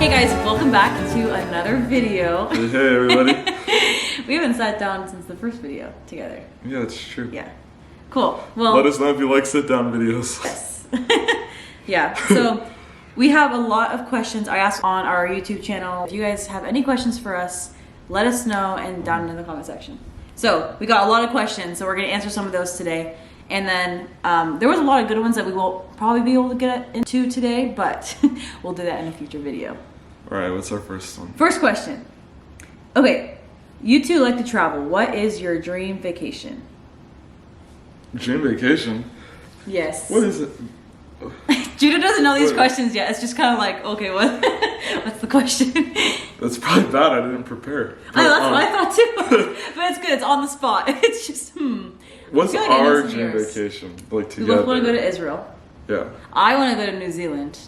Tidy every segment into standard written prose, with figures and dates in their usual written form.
Hey guys, welcome back to another video. Hey everybody. We haven't sat down since the first video together. Yeah, that's true. Yeah. Cool. Well, let us know if you like sit down videos. Yes. Yeah. So we have a lot of questions I asked on our YouTube channel. If you guys have any questions for us, let us know and down in the comment section. So we got a lot of questions, so we're gonna answer some of those today. And then there was a lot of good ones that we won't probably be able to get into today, but we'll do that in a future video. All right, what's our first one? First question. Okay, you two like to travel. What is your dream vacation? Dream vacation? Yes. What is it? Judah doesn't know these questions yet. It's just kind of like, okay, what's the question? That's probably bad. I didn't prepare. But, that's what I thought too. But it's good. It's on the spot. It's just, What's our dream vacation? Like together? We both want to go to Israel. Yeah. I want to go to New Zealand.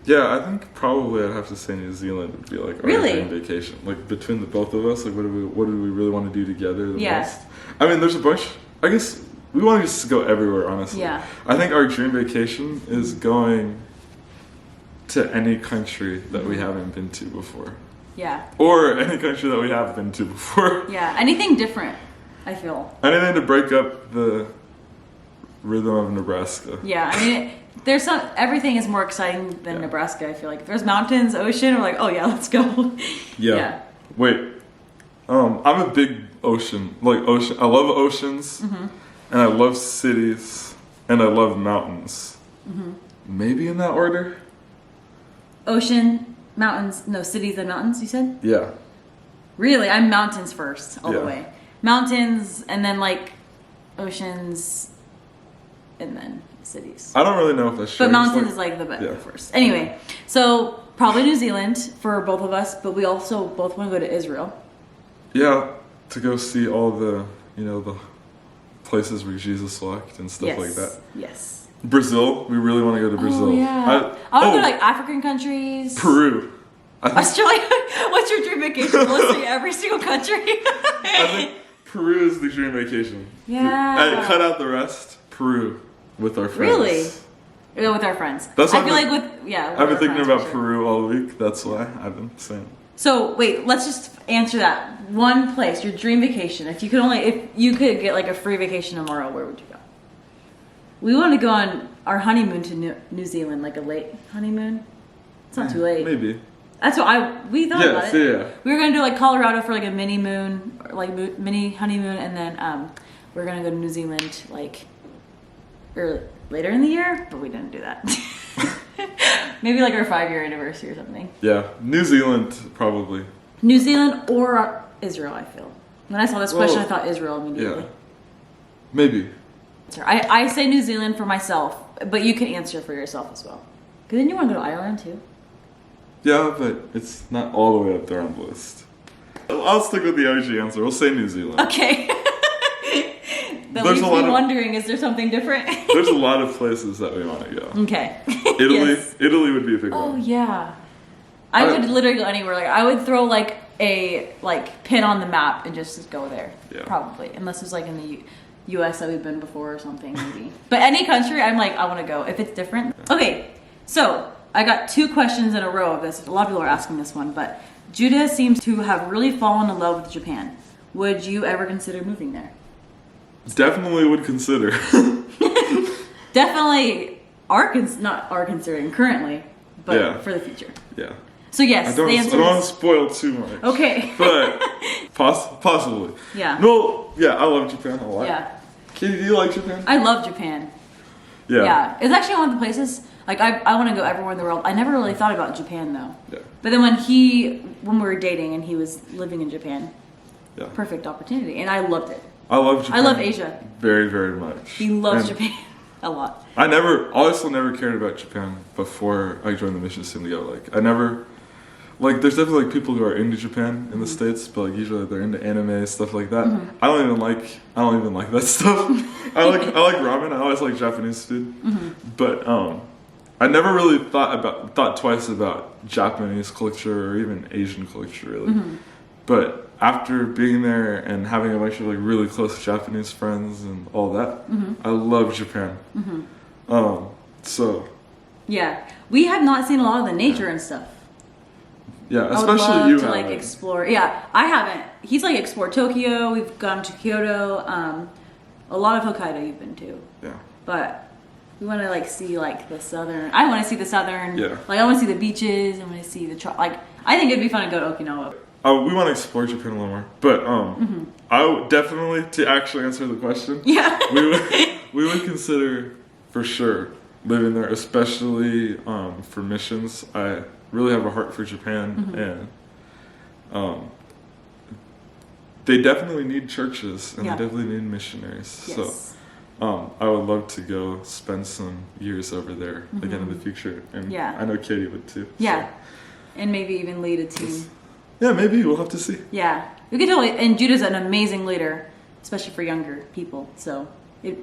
Yeah, I think probably I'd have to say New Zealand would be like our dream vacation. Like between the both of us, like what do we really want to do together the most? I mean, there's a bunch. I guess we want to just go everywhere, honestly. Yeah. I think our dream vacation is going to any country that we haven't been to before. Yeah. Or any country that we have been to before. Yeah, anything different, I feel. Anything to break up the rhythm of Nebraska. Yeah, I mean, everything is more exciting than Nebraska, I feel like. If there's mountains, ocean, we're like, oh yeah, let's go. Yeah. Wait. I'm a big ocean. I love oceans, and I love cities, and I love mountains. Maybe in that order? Ocean, mountains, no, cities and mountains, you said? Yeah. Really? I'm mountains first, all the way. Mountains, and then like oceans, and then cities. I don't really know if that's true. But mountains is like the best first. Anyway, so probably New Zealand for both of us, but we also both want to go to Israel. Yeah, to go see all the, the places where Jesus walked and stuff like that. Yes. Brazil, we really want to go to Brazil. Oh, yeah. I want to go to like African countries. Peru. Australia. What's your dream vacation? Let's see every single country. I think Peru is the dream vacation. Yeah. And cut out the rest. Peru with our friends. Really? Yeah, with our friends. That's I feel like I've been thinking about Peru all week. That's why I've been saying. So wait, let's just answer that. One place, your dream vacation. If you could get like a free vacation tomorrow, where would you go? We want to go on our honeymoon to New Zealand, like a late honeymoon. It's not too late. Maybe. That's what we thought about it. Yeah. We were gonna do like Colorado for like a mini moon, or like mini honeymoon, and then we're gonna go to New Zealand like later in the year, but we didn't do that. Maybe like our 5-year anniversary or something. Yeah, New Zealand probably. New Zealand or Israel, I feel. When I saw this question, I thought Israel immediately. Yeah. Maybe. I say New Zealand for myself, but you can answer for yourself as well. Because then you want to go to Ireland too. Yeah, but it's not all the way up there on the list. I'll stick with the OG answer. We'll say New Zealand. Okay. That leaves me wondering, is there something different? There's a lot of places that we want to go. Okay. Italy. Yes. Italy would be a big one. Oh yeah. I would literally go anywhere. Like I would throw like a pin on the map and just go there. Yeah. Probably, unless it's like in the U.S. that we've been before or something, maybe. But any country, I'm like, I want to go if it's different. Okay, so I got 2 questions in a row of this. A lot of people are asking this one, but Judah seems to have really fallen in love with Japan. Would you ever consider moving there? Definitely would consider. Definitely not are considering currently, but for the future. Yeah. So yes, I don't want to spoil too much. Okay. But possibly. Yeah. No, yeah, I love Japan a lot. Yeah. Katie, do you like Japan? I love Japan. Yeah. Yeah. It's actually one of the places, like I want to go everywhere in the world. I never really thought about Japan though. Yeah. But then when we were dating and he was living in Japan, perfect opportunity. And I loved it. I love Japan. I love Asia. Very, very much. He loves Japan a lot. I also never cared about Japan before I joined the mission team to go. There's definitely people who are into Japan in the States, but usually they're into anime, stuff like that. I don't even like that stuff. I like ramen. I always like Japanese food. But I never really thought twice about Japanese culture or even Asian culture really. But after being there and having a bunch of really close Japanese friends and all that, I love Japan. So Yeah, we have not seen a lot of the nature and stuff. Yeah, I would especially love you to have like it. explore. Yeah, I haven't. He's like explored Tokyo. We've gone to Kyoto. A lot of Hokkaido you've been to. Yeah. But we want to like see like the southern. I want to see the southern. Yeah. Like I want to see the beaches. I want to see the like. I think it'd be fun to go to Okinawa. We want to explore Japan a little more, but I would definitely, to actually answer the question, Yeah. we would consider for sure living there, especially for missions. I really have a heart for Japan, and they definitely need churches and Yeah. they definitely need missionaries. Yes. So I would love to go spend some years over there again in the future, and Yeah. I know Katie would too. Yeah. So. And maybe even lead a team. Yeah, maybe we'll have to see. Yeah, we could totally. And Judah's an amazing leader, especially for younger people. So,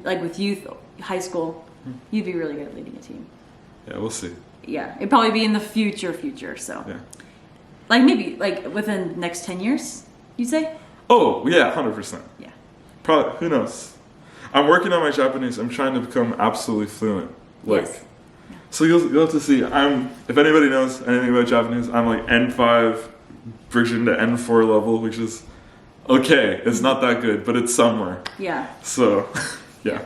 like with youth, high school, you'd be really good at leading a team. Yeah, we'll see. Yeah, it'd probably be in the future. So, Yeah. like maybe like within the next 10 years, you'd say. Oh yeah, 100%. Yeah. Probably. Who knows? I'm working on my Japanese. I'm trying to become absolutely fluent. Like, Yes. so you'll have to see. If anybody knows anything about Japanese, I'm like N5 version to N4 level, which is okay. It's not that good, but it's somewhere. Yeah. So, yeah.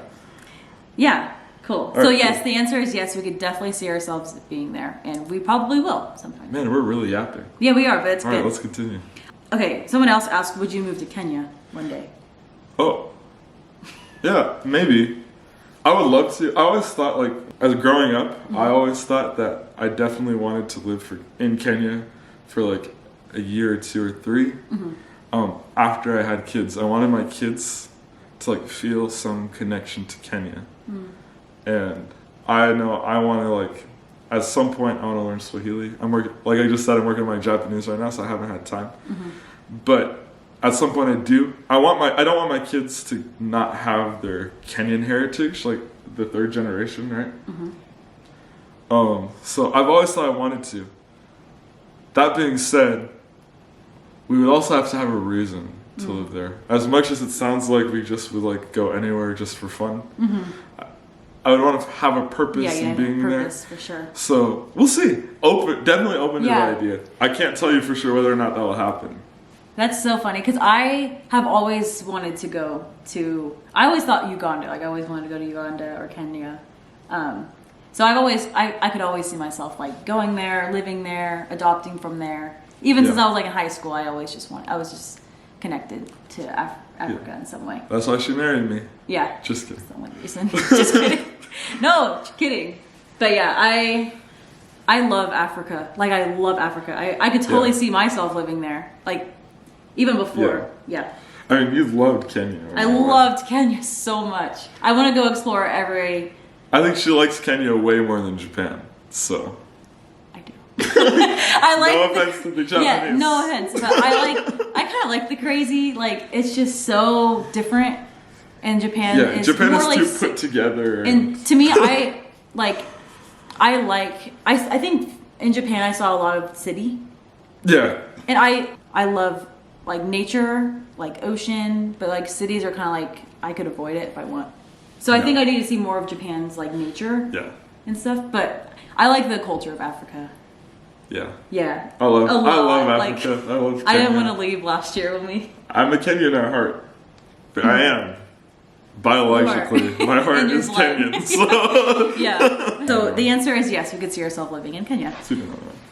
Yeah. Cool. All So right, yes, cool. the answer is yes. We could definitely see ourselves being there, and we probably will sometime. Man, we're really yapping. Yeah, we are, but it's All good. right, let's continue. Okay. Someone else asked, "Would you move to Kenya one day?" Oh, yeah, maybe. I would love to. I always thought, like, as growing up, I always thought that I definitely wanted to live in Kenya for like a year or 2 or 3. After I had kids, I wanted my kids to like feel some connection to Kenya, and I know I want to like. At some point, I want to learn Swahili. Like I just said, I'm working on my Japanese right now, so I haven't had time. But at some point, I do. I don't want my kids to not have their Kenyan heritage, like the 3rd generation, right? So I've always thought I wanted to. That being said, we would also have to have a reason to live there. As much as it sounds like we just would like go anywhere just for fun, I would want to have a purpose in being purpose, there. for sure. So we'll see. Definitely open to the idea. I can't tell you for sure whether or not that will happen. That's so funny because I have always wanted to go to. I always thought Uganda. Like I always wanted to go to Uganda or Kenya. So I could always see myself like going there, living there, adopting from there. Even since I was like in high school, I was just connected to Africa in some way. That's why she married me. Yeah. Just kidding. For some reason. Just kidding. No, just kidding. But yeah, I love Africa. Like I love Africa. I could totally see myself living there. Like even before. Yeah. I mean, you loved Kenya. I loved Kenya so much. I want to go explore every. I think she likes Kenya way more than Japan. So. I do. I like. No offense to the Japanese. Yeah, no offense. But I kind of like the crazy. Like it's just so different. And Japan is Japan more is like too put together. And to me, I think in Japan I saw a lot of city. Yeah. And I love like nature, like ocean, but like cities are kind of like I could avoid it if I want. So I think I need to see more of Japan's like nature. Yeah. And stuff, but I like the culture of Africa. Yeah. Yeah. I love Africa. Like, I love Kenya. I didn't want to leave last year when we. I'm a Kenyan at heart. But I am. Biologically. My heart In your is blood. Kenyan. So. Yeah. So the answer is yes, we could see ourselves living in Kenya.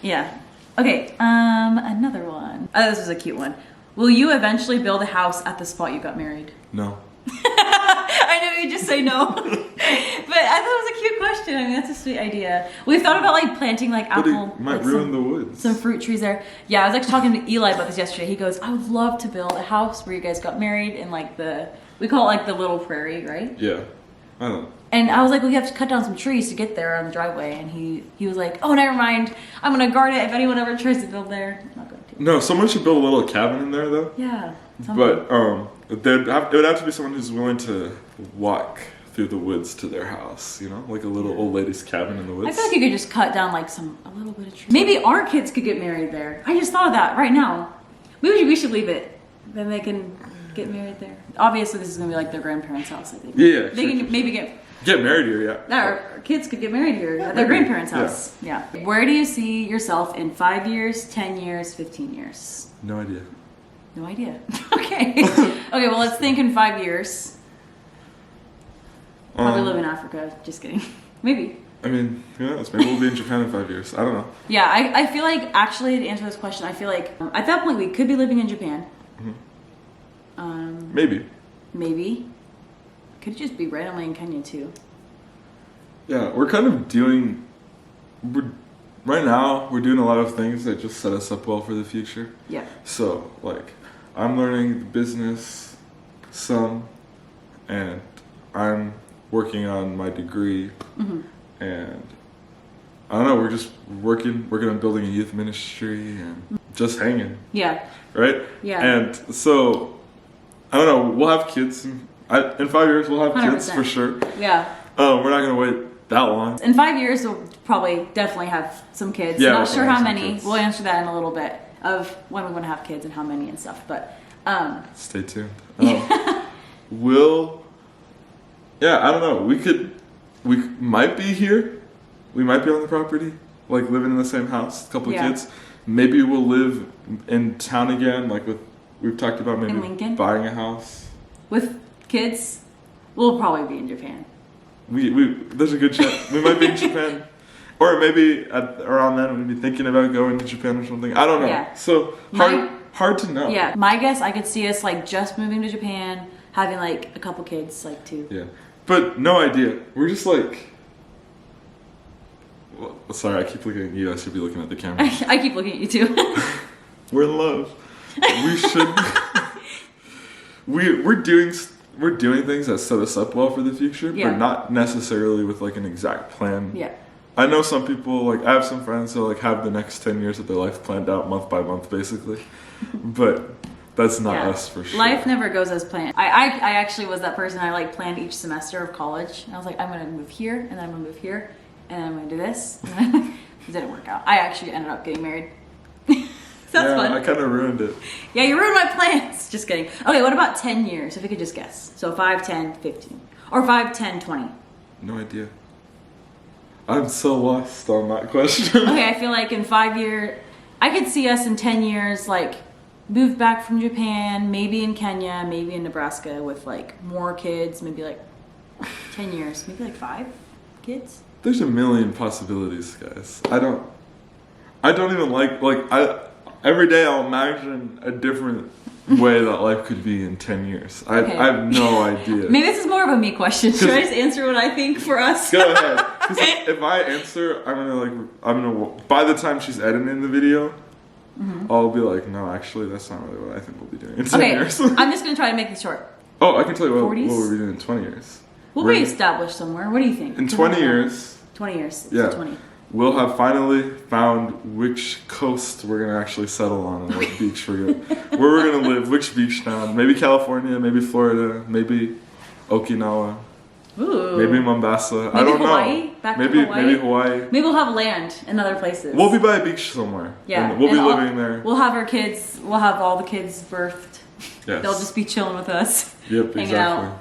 Yeah. Okay, another one. Oh, this is a cute one. Will you eventually build a house at the spot you got married? No. I know you just say no. But I thought it was a cute question. I mean, that's a sweet idea. We've thought about like planting like apple. But it might like, ruin the woods. Some fruit trees there. Yeah, I was actually talking to Eli about this yesterday. He goes, I would love to build a house where you guys got married in like we call it like the little prairie, right? Yeah. I don't know. And I was like, well, you have to cut down some trees to get there on the driveway. And he was like, oh, never mind. I'm going to guard it if anyone ever tries to build there. I'm not going to. No, someone should build a little cabin in there, though. Yeah. But it would have to be someone who's willing to walk through the woods to their house, you know? Like a little old lady's cabin in the woods. I feel like you could just cut down like a little bit of trees. Maybe our kids could get married there. I just thought of that right now. Maybe we should leave it. Then they can get married there. Obviously, this is going to be like their grandparents' house, I think. Yeah. They can maybe get Get married here, yeah. Our kids could get married here at their grandparents' house. Yeah. Where do you see yourself in 5 years, 10 years, 15 years? No idea. No idea. Okay. Okay, well, let's think in 5 years. Probably live in Africa. Just kidding. Maybe. I mean, who knows? Maybe we'll be in Japan in 5 years. I don't know. Yeah, I feel like, actually, to answer this question, I feel like at that point we could be living in Japan. Maybe. Maybe. Could just be randomly in Kenya, too. Yeah, we're kind of doing... Right now, we're doing a lot of things that just set us up well for the future. Yeah. So, like, I'm learning the business some, and I'm working on my degree, and I don't know, we're just working on building a youth ministry and just hanging. Yeah. Right? Yeah. And so, I don't know, we'll have kids. In 5 years, we'll have 100%. kids for sure. Yeah. We're not going to wait that long. In 5 years, we'll probably definitely have some kids. Yeah, Not sure how many. Kids. We'll answer that in a little bit of when we want to have kids and how many and stuff. But stay tuned. Yeah, I don't know. We might be here. We might be on the property, like living in the same house, a couple of kids. Maybe we'll live in town again, like we've talked about maybe in Lincoln? Buying a house. With kids, we'll probably be in Japan. There's a good chance we might be in Japan, or maybe around then we'd be thinking about going to Japan or something. I don't know. Yeah. So hard to know. Yeah, my guess, I could see us like just moving to Japan, having like a couple kids, like 2. Yeah, but no idea. We're just like. Well, sorry, I keep looking at you. I should be looking at the camera. I keep looking at you too. We're in love. We should. We're doing things that set us up well for the future, but not necessarily with like an exact plan. Yeah. I know some people, like I have some friends who like have the next 10 years of their life planned out month by month, basically. But that's not us for sure. Life never goes as planned. I actually was that person. I like planned each semester of college. And I was like, I'm gonna move here, and then I'm gonna move here, and then I'm gonna do this. And it didn't work out. I actually ended up getting married. That's fun. I kind of ruined it. Yeah, you ruined my plans. Just kidding. Okay, what about 10 years? If we could just guess. So 5, 10, 15. Or 5, 10, 20. No idea. I'm so lost on that question. Okay, I feel like in 5 years, I could see us in 10 years, like, moved back from Japan, maybe in Kenya, maybe in Nebraska with, like, more kids, maybe, like, 10 years, maybe, like, 5 kids. There's a million possibilities, guys. I don't even every day I'll imagine a different way that life could be in 10 years. I have no idea. Maybe this is more of a me question. Should I just answer what I think for us? Go ahead. 'Cause if I answer, I'm gonna by the time she's editing the video, I'll be like, no, actually, that's not really what I think we'll be doing in 10 years. I'm just gonna try to make this short. Oh, I can tell you what we'll be doing in 20 years. We'll be established somewhere. What do you think? In 20 years. 20 years. Yeah. 20. We'll have finally found which coast we're gonna actually settle on and what beach where we're gonna live, which beach town. Maybe California, maybe Florida, maybe Okinawa, Ooh. maybe Mombasa. Maybe I don't Hawaii? know. Back maybe to Hawaii? Maybe Hawaii. Maybe we'll have land in other places. We'll be by a beach somewhere. Yeah. And we'll be living there. We'll have our kids. We'll have all the kids birthed. Yes. They'll just be chilling with us. Yep, hanging exactly. out.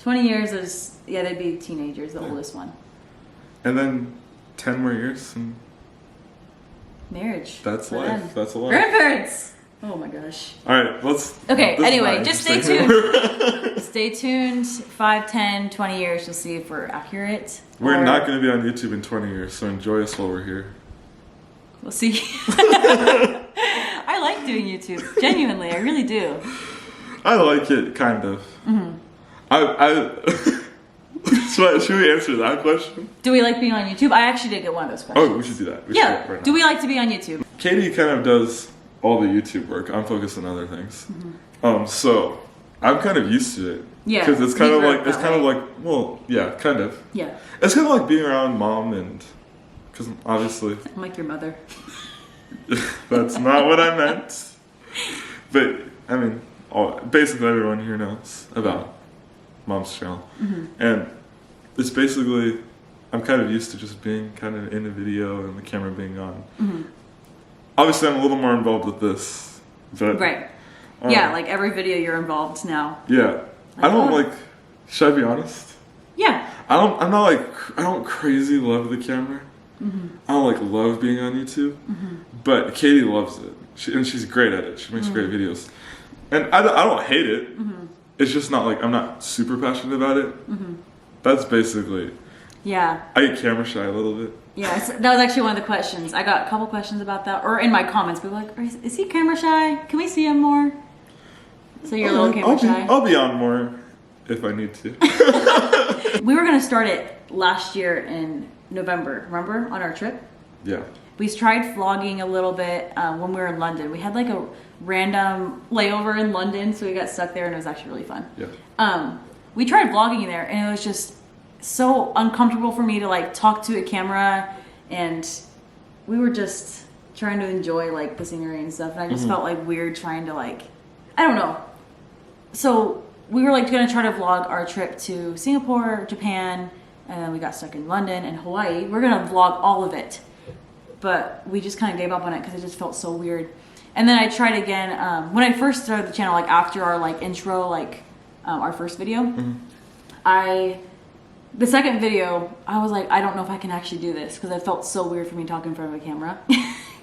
20 years is they'd be teenagers, the oldest one. And then 10 more years and marriage. That's life. Them. That's a life. Grandparents. Oh my gosh. All right, let's. Okay, anyway, just stay tuned. tuned. Stay tuned. 5, 10, 20 years, you'll see if we're accurate. We're not going to be on YouTube in 20 years, so enjoy us while we're here. We'll see. I like doing YouTube. Genuinely, I really do. I like it, kind of. Should we answer that question? Do we like being on YouTube? I actually did get one of those questions. Oh, we should do that. Yeah. Do we like to be on YouTube? Katie kind of does all the YouTube work. I'm focused on other things. So I'm kind of used to it. Yeah. Because it's kind of like, well, yeah, kind of. Yeah. It's kind of like being around mom and, because obviously. I'm like your mother. That's not what I meant. But, I mean, basically everyone here knows about Mom's channel. And it's basically, I'm kind of used to just being kind of in a video and the camera being on. Obviously, I'm a little more involved with this. But, right. Yeah, like every video you're involved now. Yeah. I don't should I be honest? Yeah. I don't crazy love the camera. I don't like love being on YouTube, but Katie loves it, and she's great at it. She makes great videos, and I don't hate it. It's just not like I'm not super passionate about it. That's basically. Yeah. I get camera shy a little bit. Yeah, that was actually one of the questions. I got a couple questions about that, or in my comments, people were like, "Is he camera shy? Can we see him more?" So you're a little camera shy. I'll be on more if I need to. We were gonna start it last year in November. Remember on our trip? Yeah. We tried vlogging a little bit when we were in London. We had like a random layover in London, so we got stuck there, and it was actually really fun. Yeah. We tried vlogging there, and it was just so uncomfortable for me to like talk to a camera, and we were just trying to enjoy like the scenery and stuff, and I just felt like weird trying to like, I don't know. So we were like gonna try to vlog our trip to Singapore, Japan, and then we got stuck in London and Hawaii. We're gonna vlog all of it, but we just kind of gave up on it because it just felt so weird. And then I tried again when I first started the channel, like after our like intro, like our first video. The second video, I was like, I don't know if I can actually do this because it felt so weird for me talking in front of a camera.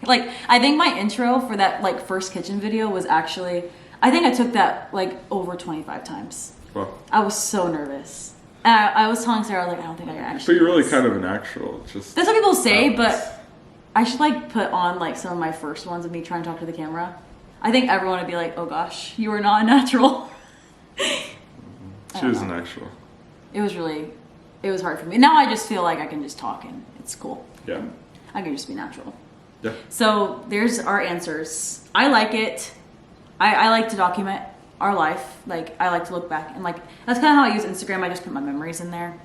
Like, I think my intro for that like first kitchen video was actually, I think I took that like over 25 times. Wow. I was so nervous. And I was telling Sarah, like, I don't think I can actually. But you're do really this. kind of a natural. Just That's what people say, but I should like put on like some of my first ones of me trying to talk to the camera. I think everyone would be like, oh gosh, you are not natural. She was a natural. It was hard for me. Now I just feel like I can just talk and it's cool. Yeah. I can just be natural. Yeah. So there's our answers. I like it. I like to document our life. Like, I like to look back, and like that's kind of how I use Instagram. I just put my memories in there,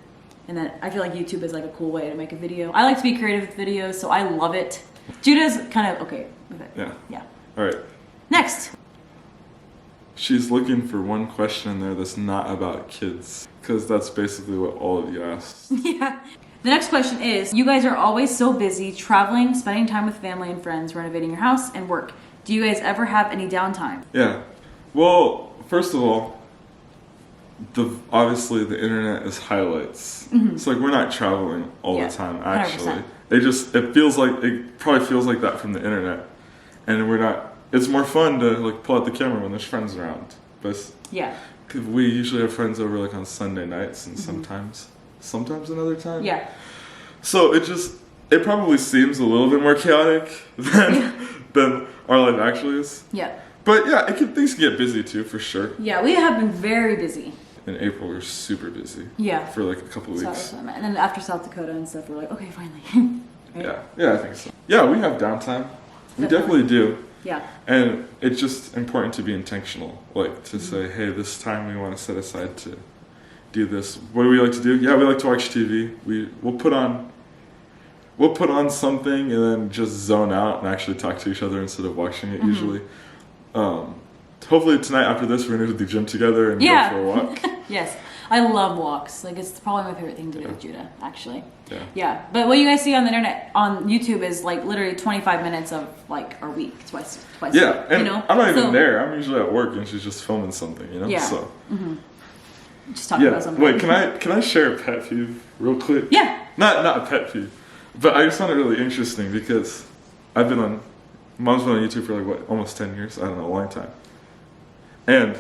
and then I feel like YouTube is like a cool way to make a video. I like to be creative with videos, so I love it. Judah's kind of okay with it. Yeah. Yeah. All right. Next. She's looking for one question in there that's not about kids, because that's basically what all of you asked. Yeah. The next question is, you guys are always so busy traveling, spending time with family and friends, renovating your house, and work. Do you guys ever have any downtime? Yeah. Well, first of all, obviously the internet is highlights. It's like we're not traveling all the time, actually. 100%. It probably feels like that from the internet. And we're not, it's more fun to like pull out the camera when there's friends around. But Yeah. cause we usually have friends over like on Sunday nights and sometimes another time. Yeah. So it probably seems a little bit more chaotic than our life actually is. Yeah. But yeah, things can get busy too, for sure. Yeah, we have been very busy. In April, we were super busy. Yeah. For like a couple of weeks. And then after South Dakota and stuff, we're like, okay, finally. Right? Yeah, I think so. Yeah, we have downtime. We definitely do. Yeah. And it's just important to be intentional. Like to say, hey, this time we want to set aside to do this. What do we like to do? Yeah, we like to watch TV. We'll put on something and then just zone out and actually talk to each other instead of watching it usually. Hopefully tonight after this we're gonna do the gym together and go for a walk. Yes. I love walks. Like, it's probably my favorite thing to do with Judah, actually. Yeah. Yeah. But what you guys see on the internet, on YouTube, is like literally 25 minutes of like our week, twice. Yeah, and you know? I'm not even there. I'm usually at work and she's just filming something, you know? Yeah. So Just talking about something. Wait, can I share a pet peeve real quick? Yeah. Not a pet peeve, but I just found it really interesting because Mom's been on YouTube for like almost 10 years. I don't know, a long time. And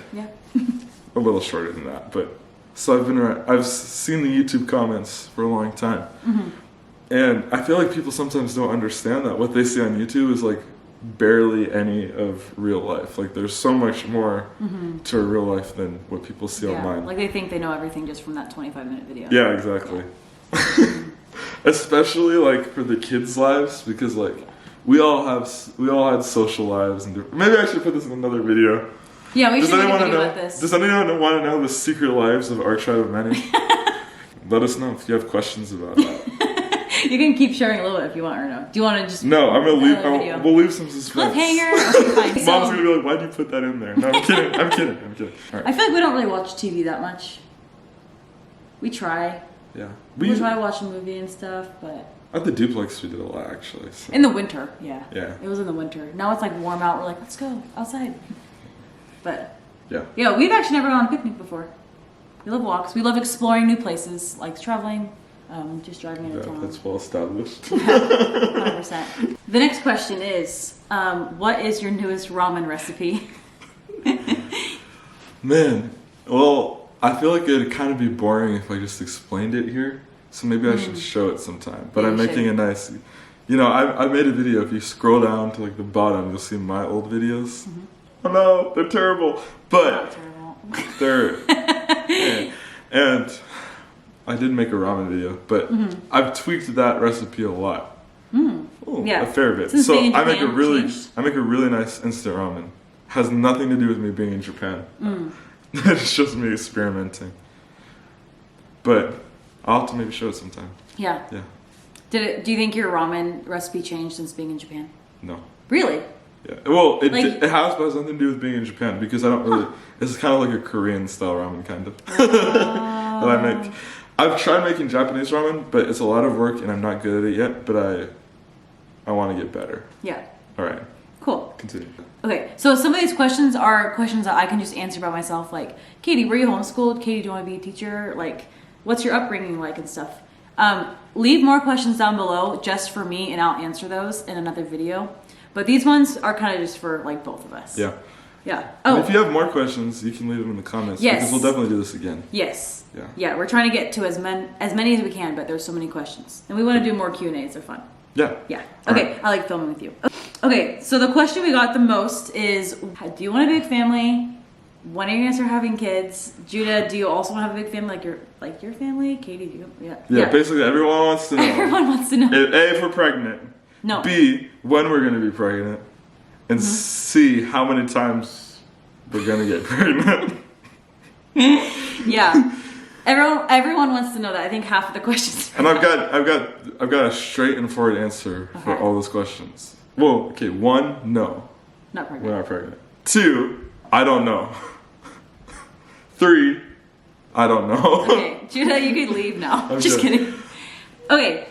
a little shorter than that, but so I've seen the YouTube comments for a long time. And I feel like people sometimes don't understand that what they see on YouTube is like barely any of real life. Like there's so much more to a real life than what people see online. Like they think they know everything just from that 25-minute video. Yeah, exactly. Especially like for the kids' lives, because like we all had social lives, and maybe I should put this in another video. Yeah, we should make a video about this. Does anyone want to know the secret lives of our tribe of many? Let us know if you have questions about that. You can keep sharing a little bit if you want, or no? Do you want to just? No, I'm gonna leave. We'll leave some suspense. Cliffhanger. Okay, fine. Mom's gonna be like, "Why'd you put that in there?" No, I'm kidding. I'm kidding. All right. I feel like we don't really watch TV that much. We try. Yeah. We try to watch a movie and stuff, but. At the duplex, we did a lot actually. So. In the winter, yeah. Yeah. It was in the winter. Now it's like warm out. We're like, let's go outside. But. Yeah. Yeah, we've actually never gone on a picnic before. We love walks. We love exploring new places, like traveling, just driving into town. That's well established. 100%. The next question is, what is your newest ramen recipe? Man, well, I feel like it'd kind of be boring if I just explained it here. So maybe I should show it sometime. But Yeah, I'm making a nice, I made a video. If you scroll down to like the bottom, you'll see my old videos. Oh no, they're terrible. But Not terrible. they're, and I did make a ramen video, but I've tweaked that recipe a lot. Ooh, Yeah. a fair bit. Since So being in I make a Japan, really nice instant ramen. Has nothing to do with me being in Japan. It's just me experimenting. But I'll have to maybe show it sometime. Yeah. Yeah. Do you think your ramen recipe changed since being in Japan? No. Really? Yeah. Well, it Like- it has, but it has nothing to do with being in Japan because I don't really. It's kind of like a Korean style ramen, kind of. that I make. I've tried making Japanese ramen, but it's a lot of work and I'm not good at it yet. But I want to get better. Yeah. All right. Cool. Continue. Okay, so some of these questions are questions that I can just answer by myself, like, Katie, were you homeschooled? Katie, do you want to be a teacher? Like, what's your upbringing like and stuff? Leave more questions down below just for me and I'll answer those in another video. But these ones are kind of just for like both of us. Yeah. Yeah. And Oh, if you have more questions, you can leave them in the comments. Yes. Because we'll definitely do this again. yes. Yeah. Yeah, we're trying to get to as many as we can, but there's so many questions. And we want to do more Q&As, they're fun. Yeah. Yeah. All Okay, right. I like filming with you. Okay, so the question we got the most is, do you want a big family? When are you gonna start having kids? Judah, do you also want to have a big family like your family? Katie, do you? Yeah. Yeah. Basically, everyone wants to know. Everyone wants to know. A, if we're pregnant. No. B, when we're going to be pregnant. And C, how many times we're going to get pregnant. Yeah. Everyone wants to know that. I think half of the questions. And I've got a straight and forward answer for Okay. all those questions. Well, okay, 1, no. Not We're pregnant. not pregnant. 2, I don't know. 3, I don't know. Okay, Judah, you could leave now. I'm Just kidding. kidding. Okay,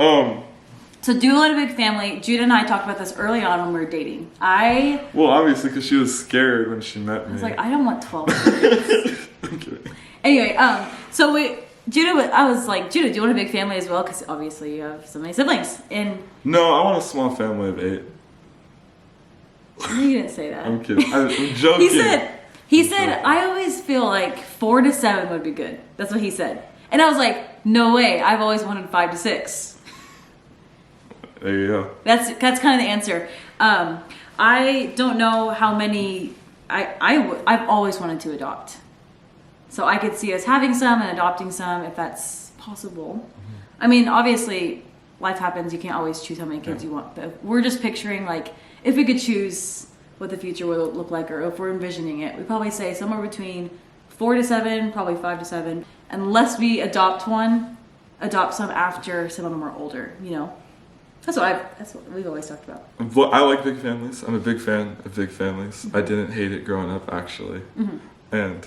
so do you want a big family? Judah and I talked about this early on when we were dating. I well, obviously, because she was scared when she met me. was like, I don't want 12 kids. I'm kidding. Anyway, I was like, Judah, do you want a big family as well? Because obviously you have so many siblings. And No, I want a small family of 8. you didn't say that. I'm kidding. I'm joking. He said, I always feel like 4 to 7 would be good. That's what he said. And I was like, no way. I've always wanted 5 to 6. There you go. That's kind of the answer. I don't know how many. I've always wanted to adopt, so I could see us having some and adopting some if that's possible. I mean, obviously, life happens. You can't always choose how many kids you want. But we're just picturing like if we could choose what the future would look like, or if we're envisioning it, we'd probably say somewhere between 4 to 7, probably 5 to 7, unless we adopt some after some of them are older. You know. That's what we've always talked about. Well, I like big families. I'm a big fan of big families. I didn't hate it growing up, actually. And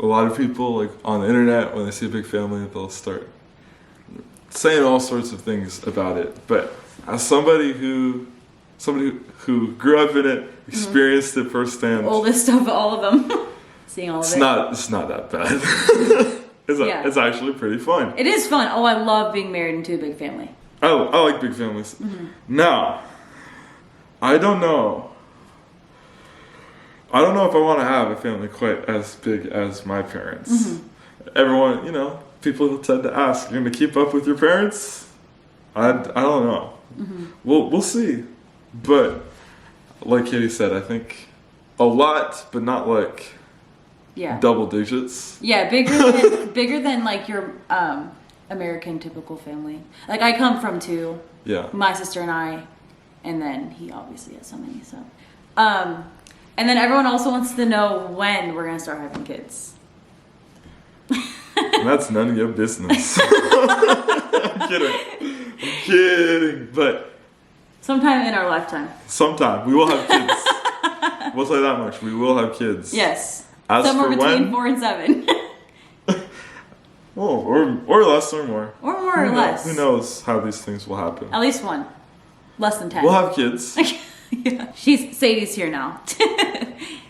a lot of people, like on the internet, when they see a big family, they'll start saying all sorts of things about it. But as somebody who grew up in it, experienced it firsthand, Oldest of all of them. Seeing all of it. it's not that bad. It's actually pretty fun. It is fun. Oh, I love being married into a big family. I like big families. Now, I don't know if I want to have a family quite as big as my parents. Everyone, people tend to ask, you're going to keep up with your parents? I don't know. We'll see. But like Katie said, I think a lot, but not like double digits. Yeah, bigger than like your American typical family. Like I come from 2. Yeah. My sister and I, and then he obviously has so many. So, and then everyone also wants to know when we're gonna start having kids. And that's none of your business. I'm kidding. But sometime in our lifetime. sometime we will have kids. We'll say that much. We will have kids. Yes. As Somewhere for between when, 4 and 7. well, or less or more. Or more or less. Who knows how these things will happen? At least 1. Less than 10. We'll have kids. Yeah. Sadie's here now.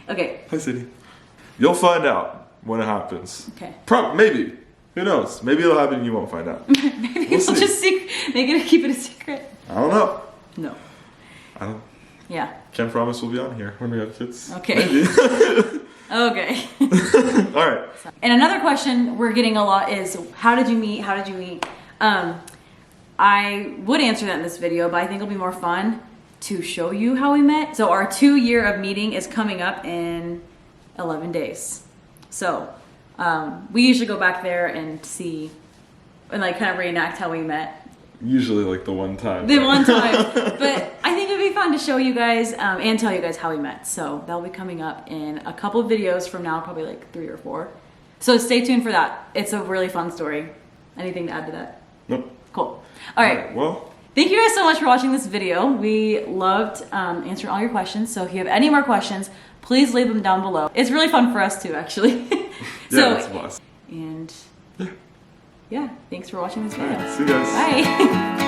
Okay. Hi, Sadie. You'll find out when it happens. Okay. Maybe. Who knows? Maybe it'll happen and you won't find out. Maybe we'll just keep it a secret. I don't know. No. I don't. Yeah. Can't promise we'll be on here when we have kids. Okay. Maybe. Okay. All right. And another question we're getting a lot is, how did you meet? How did you meet? I would answer that in this video, but I think it'll be more fun to show you how we met. So our 2-year of meeting is coming up in 11 days. So we usually go back there and see and like kind of reenact how we met. Usually like the one time. The one time. But I think it'd be fun to show you guys and tell you guys how we met. So that'll be coming up in a couple of videos from now, probably like 3 or 4. So stay tuned for that. It's a really fun story. Anything to add to that? Nope. Cool. All right. Well, thank you guys so much for watching this video. We loved answering all your questions. So if you have any more questions, please leave them down below. It's really fun for us too, actually. yeah, it's a blast. And yeah, thanks for watching this video. All right, see you guys. Bye.